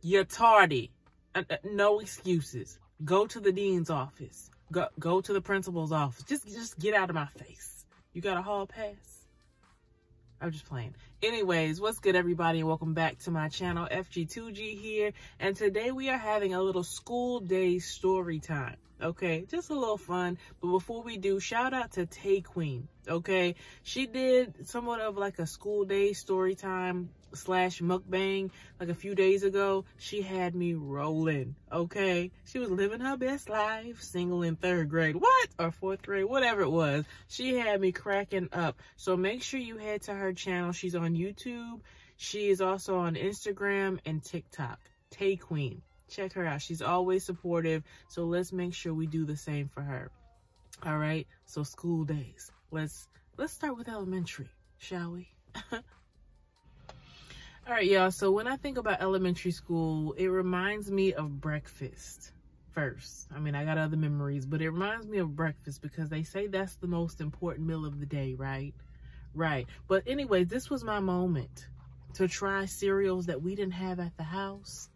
You're tardy. No excuses. Go to the dean's office. Go to the principal's office. Just get out of my face. You got a hall pass? I'm just playing. Anyways, what's good, everybody, and welcome back to my channel. FG2G here, and today we are having a little school day story time. Okay, just a little fun. But before we do, shout out to Tay Queen. Okay, she did somewhat of like a school day story time / mukbang like a few days ago. She had me rolling. Okay, she was living her best life, single in 3rd grade, what, or 4th grade, whatever it was. She had me cracking up. So make sure you head to her channel. She's on YouTube. She is also on Instagram and TikTok. Tay Queen. Check her out. She's always supportive. So let's make sure we do the same for her. All right. So school days. Let's start with elementary, shall we? All right, y'all. So when I think about elementary school, it reminds me of breakfast first. I mean, I got other memories, but it reminds me of breakfast because they say that's the most important meal of the day, right? Right. But anyway, this was my moment to try cereals that we didn't have at the house.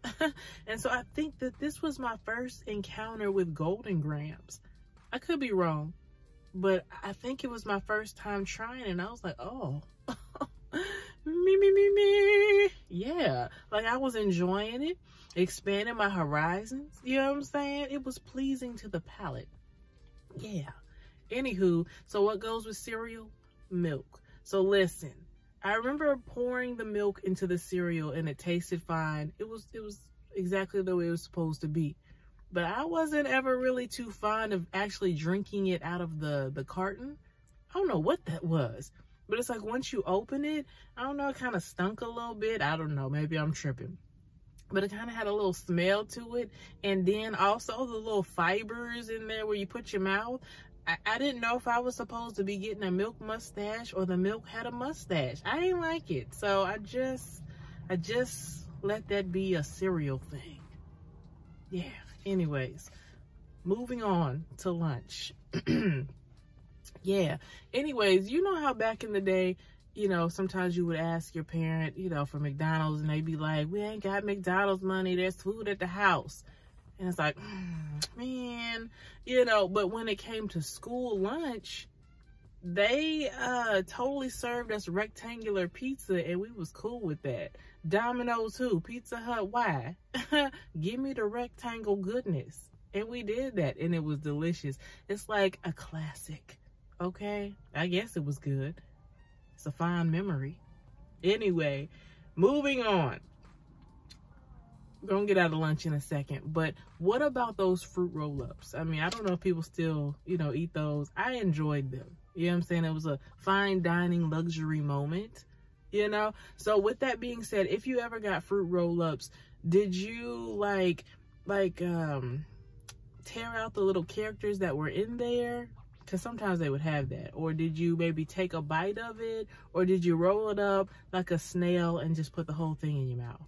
And so I think that this was my first encounter with Golden Grams. I could be wrong, but I think it was my first time trying it, and I was like, oh, me. Yeah, like I was enjoying it, expanding my horizons. You know what I'm saying? It was pleasing to the palate. Yeah. Anywho, so what goes with cereal? Milk. So listen, I remember pouring the milk into the cereal and it tasted fine. It was exactly the way it was supposed to be. But I wasn't ever really too fond of actually drinking it out of the carton. I don't know what that was. But it's like once you open it, I don't know, it kind of stunk a little bit. I don't know, maybe I'm tripping. But it kind of had a little smell to it. And then also the little fibers in there where you put your mouth. I didn't know if I was supposed to be getting a milk mustache or the milk had a mustache. I didn't like it. So I just let that be a cereal thing. Yeah. Anyways, moving on to lunch. Yeah. Anyways, you know how back in the day, you know, sometimes you would ask your parent, you know, for McDonald's, and they'd be like, we ain't got McDonald's money. There's food at the house. And it's like, man, you know, but when it came to school lunch, they totally served us rectangular pizza, and we was cool with that. Domino's who? Pizza Hut, why? Give me the rectangle goodness. And we did that, and it was delicious. It's like a classic. Okay, I guess it was good. It's a fond memory. Anyway, moving on. We're gonna get out of lunch in a second, but what about those fruit roll-ups? I mean, I don't know if people still, you know, eat those. I enjoyed them. You know what I'm saying? It was a fine dining luxury moment, you know? So with that being said, if you ever got fruit roll-ups, did you like tear out the little characters that were in there? Because sometimes they would have that. Or did you maybe take a bite of it? Or did you roll it up like a snail and just put the whole thing in your mouth?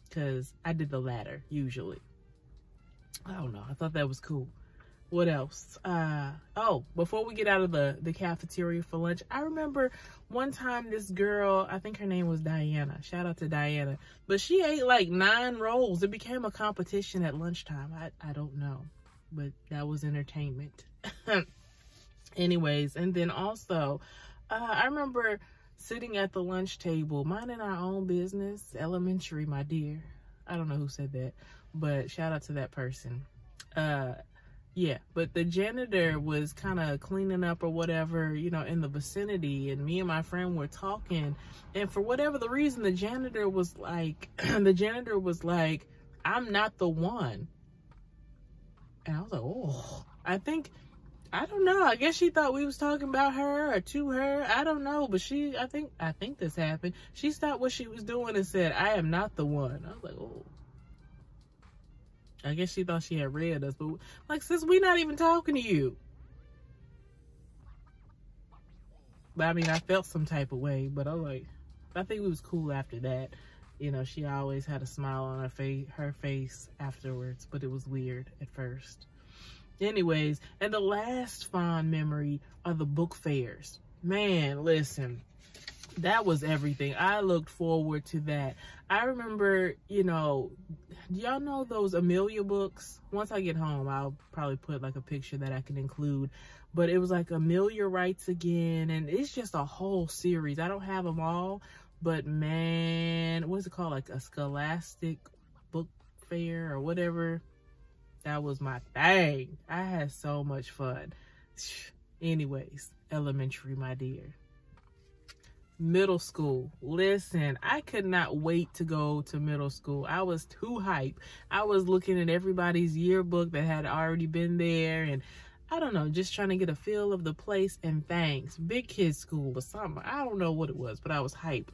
Because I did the latter, usually. I don't know. I thought that was cool. What else? Oh, before we get out of the cafeteria for lunch, I remember one time this girl, I think her name was Diana. Shout out to Diana. But she ate like 9 rolls. It became a competition at lunchtime. I don't know. But that was entertainment. Anyways, and then also, I remember sitting at the lunch table, minding our own business, elementary, my dear. I don't know who said that, but shout out to that person. Yeah, but the janitor was kind of cleaning up or whatever, you know, in the vicinity, and me and my friend were talking, and for whatever the reason, the janitor was like, I'm not the one. And I was like, oh, I don't know. I guess she thought we was talking about her or to her. I don't know. But I think this happened. She stopped what she was doing and said, I am not the one. I was like, oh. I guess she thought she had read us. But like, sis, we not even talking to you. But I mean, I felt some type of way. But I was like, I think it was cool after that. You know, she always had a smile on her face afterwards. But it was weird at first. Anyways, and the last fond memory are the book fairs. Man, listen, That was everything. I looked forward to that. I remember, you know, y'all know those Amelia books? Once I get home, I'll probably put like a picture that I can include. But it was like Amelia Writes Again, and it's just a whole series. I don't have them all, but man, what's it called? Like a Scholastic Book Fair or whatever. That was my thing. I had so much fun. Anyways, elementary, my dear. Middle school. Listen, I could not wait to go to middle school. I was too hyped. I was looking at everybody's yearbook that had already been there, and I don't know, just trying to get a feel of the place and things. Big kids school or something. I don't know what it was, but I was hyped.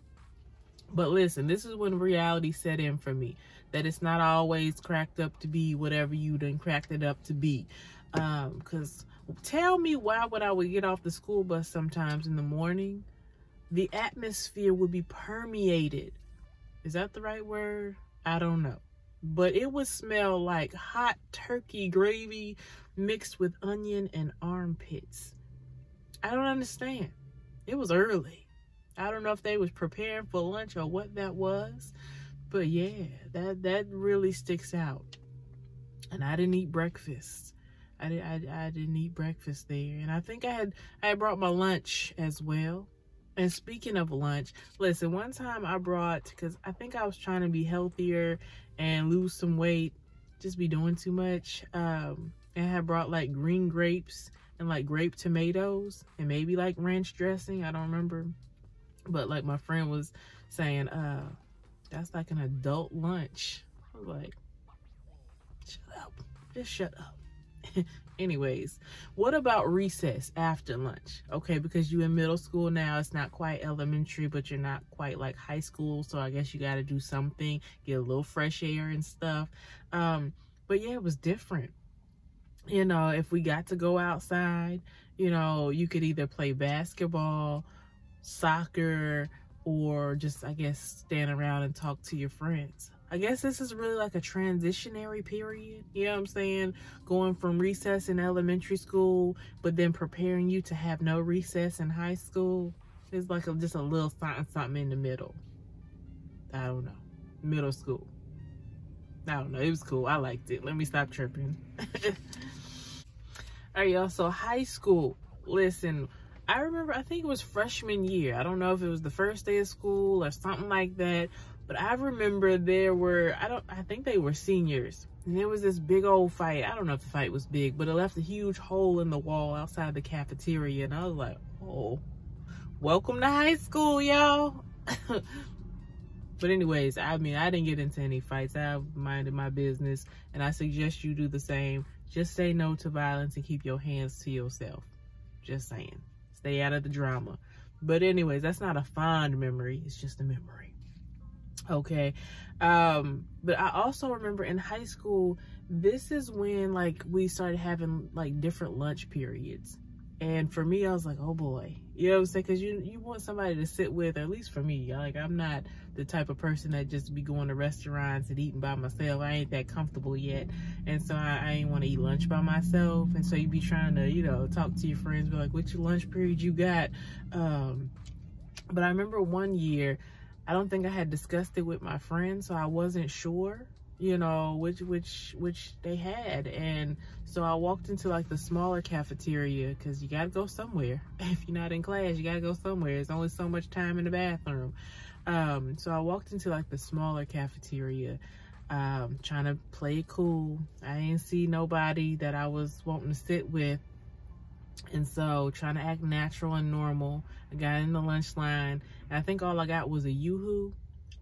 But listen, this is when reality set in for me, that it's not always cracked up to be whatever you done cracked it up to be. Because tell me why would I would get off the school bus sometimes in the morning, the atmosphere would be permeated. Is that the right word? I don't know. But it would smell like hot turkey gravy mixed with onion and armpits. I don't understand. It was early. I don't know if they was preparing for lunch or what that was. But yeah, that really sticks out. And I didn't eat breakfast. I didn't eat breakfast there. And I think I had brought my lunch as well. And speaking of lunch, listen, one time I brought, because I think I was trying to be healthier and lose some weight, just be doing too much. And I had brought like green grapes and like grape tomatoes and maybe like ranch dressing. I don't remember. But like my friend was saying, that's like an adult lunch. I was like, shut up. Just shut up. Anyways, what about recess after lunch? Okay, because you in middle school now, it's not quite elementary, but you're not quite like high school, so I guess you got to do something, get a little fresh air and stuff. But yeah, it was different. You know, if we got to go outside, you know, you could either play basketball, soccer, or just, I guess, stand around and talk to your friends. I guess this is really like a transitionary period, you know what I'm saying? Going from recess in elementary school, but then preparing you to have no recess in high school. It's like just a little something in the middle. I don't know. Middle school. I don't know. It was cool. I liked it. Let me stop tripping. All right, y'all. So high school. Listen, I remember, I think it was freshman year. I don't know if it was the first day of school or something like that. But I remember there were, I think they were seniors. And there was this big old fight. I don't know if the fight was big, but it left a huge hole in the wall outside the cafeteria. And I was like, oh, welcome to high school, y'all. But anyways, I mean, I didn't get into any fights. I minded my business. And I suggest you do the same. Just say no to violence and keep your hands to yourself. Just saying. Stay out of the drama. But anyways, that's not a fond memory. It's just a memory. Okay. But I also remember in high school, this is when like we started having like different lunch periods. And for me, I was like, oh boy, you know what I'm saying? Cause you want somebody to sit with, or at least for me, like I'm not the type of person that just be going to restaurants and eating by myself. I ain't that comfortable yet. And so I ain't want to eat lunch by myself. And so you be trying to, you know, talk to your friends, be like, what's your lunch period you got? But I remember one year, I don't think I had discussed it with my friends, so I wasn't sure, you know, which they had. And so I walked into like the smaller cafeteria, because you got to go somewhere. If you're not in class, you got to go somewhere. There's only so much time in the bathroom. So I walked into like the smaller cafeteria, trying to play it cool. I didn't see nobody that I was wanting to sit with. And so trying to act natural and normal, I got in the lunch line, and I think all I got was a Yoo-hoo.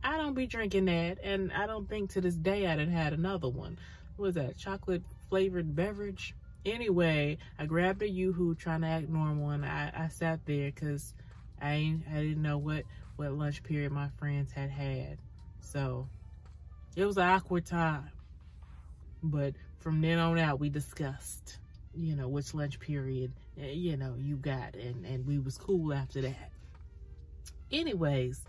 I don't be drinking that, and I don't think to this day I done had another one. What was that, chocolate flavored beverage? Anyway, I grabbed a Yoo-hoo trying to act normal, and I sat there because I didn't know what lunch period my friends had. So it was an awkward time. But from then on out, we discussed, you know, which lunch period, you know, you got, and we was cool after that. Anyways,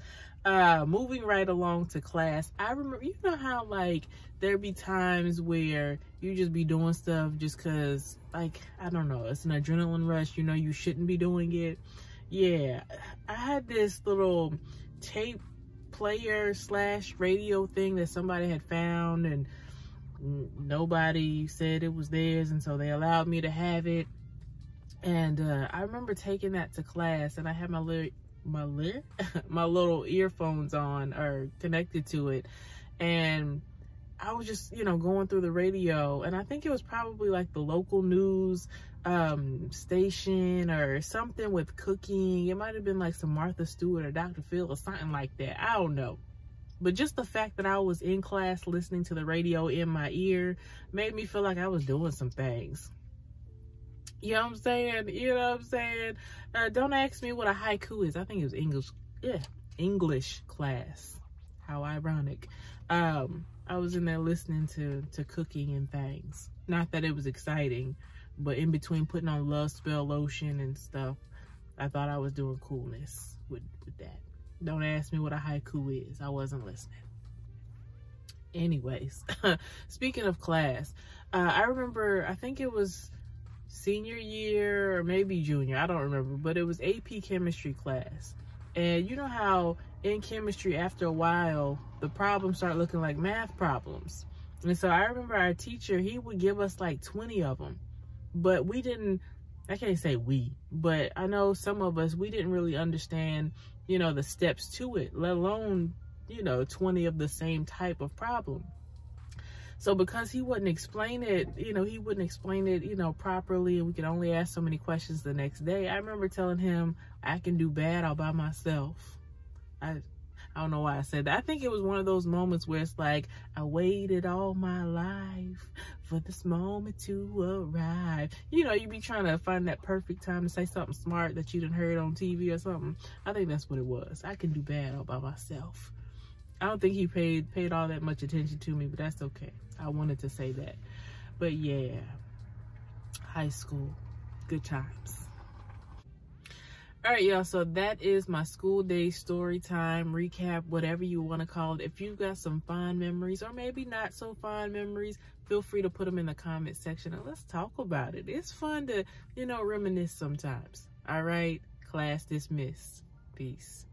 moving right along to class, I remember, you know how like there be times where you just be doing stuff just cause, like, I don't know, it's an adrenaline rush, you know, you shouldn't be doing it. yeah, I had this little tape player slash radio thing that somebody had found, and nobody said it was theirs, and so they allowed me to have it. And I remember taking that to class, and I had my little earphones on or connected to it, and I was just, you know, going through the radio, and I think it was probably like the local news station or something with cooking. It might have been like some Martha Stewart or Dr. Phil or something like that. I don't know. But just the fact that I was in class listening to the radio in my ear made me feel like I was doing some things. You know what I'm saying? You know what I'm saying? Don't ask me what a haiku is. I think it was English. Yeah, English class. How ironic. I was in there listening to cooking and things. Not that it was exciting, but in between putting on Love Spell lotion and stuff, I thought I was doing coolness with that. Don't ask me what a haiku is. I wasn't listening. Anyways, speaking of class, I remember, I think it was senior year or maybe junior, I don't remember, but it was AP chemistry class. And you know how in chemistry, after a while, the problems start looking like math problems. And so I remember our teacher, he would give us like 20 of them, but we didn't, I can't say we, but I know some of us, we didn't really understand, you know, the steps to it, let alone, you know, 20 of the same type of problem. So because he wouldn't explain it, you know, properly, and we could only ask so many questions the next day, I remember telling him, I can do bad all by myself. I don't know why I said that. I think it was one of those moments where it's like, I waited all my life for this moment to arrive. You know, you be trying to find that perfect time to say something smart that you done heard on TV or something. I think that's what it was. I can do bad all by myself. I don't think he paid all that much attention to me, but that's okay. I wanted to say that. But yeah, high school, good times. All right, y'all, so that is my school day story time, recap, whatever you want to call it. If you've got some fond memories or maybe not so fond memories, feel free to put them in the comment section and let's talk about it. It's fun to, you know, reminisce sometimes. All right, class dismissed. Peace.